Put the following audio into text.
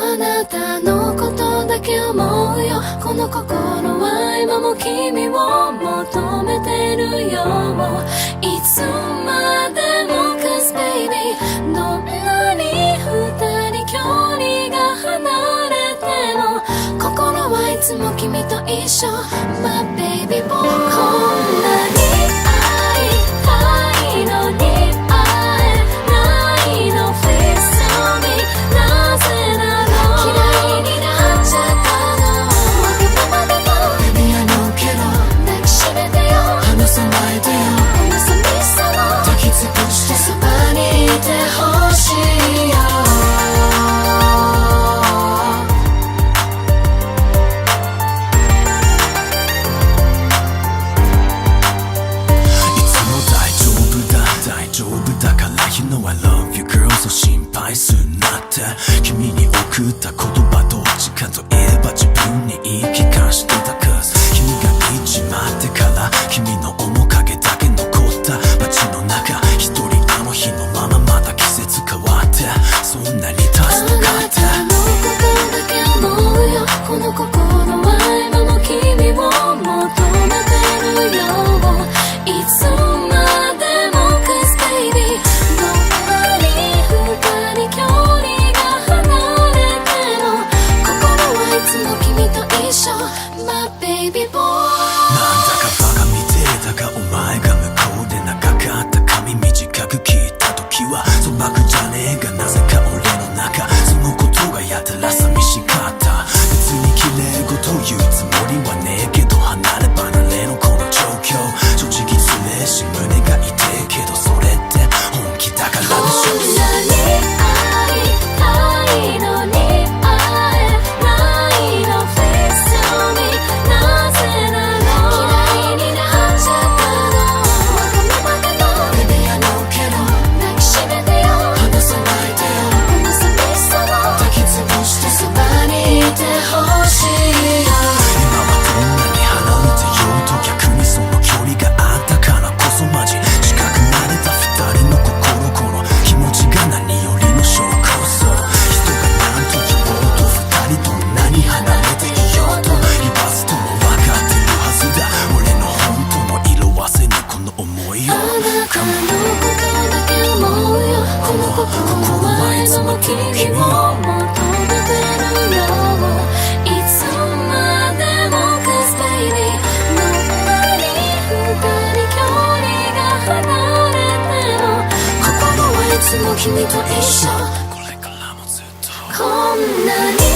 あなたのことだけ思うよ。この心は今も君を求めてるよ。いつまでも Cause baby どんなに二人距離が離れても心はいつも君と一緒 My baby boy こんなに会いたいのに会えないの Please tell me なぜなの嫌いになっちゃったのわがままでも Baby I know けど抱きしめてよ離さないでよこの寂しさを抱きつぶしてそばにいてほしいよYou know I love you girl そう心配すんなって君に送った言葉どっちかといえば自分に言い聞かしてた Cause 君が行っちまってから君の面影だけ残った街の中一人あの日のまままた季節変わってそんなに経つのかってあなたのことだけ思うよこの心は今も君を求めてるよいつまでも Cause baby My baby boy なんだかバカみてえだがお前が向こうで長かった髪短く切った時は粗悪じゃねえがなぜか俺の中そのことがやたら寂しかった別に綺麗事言うつもりはねえけど離れ離れのこの状況正直つれえし胸が痛えけどそれって本気だからでしょこんなに会いたいのに君を求めてるよいつまでも Cause baby どんなに二人距離が離れても心はいつも君と一緒これからもずっとこんなに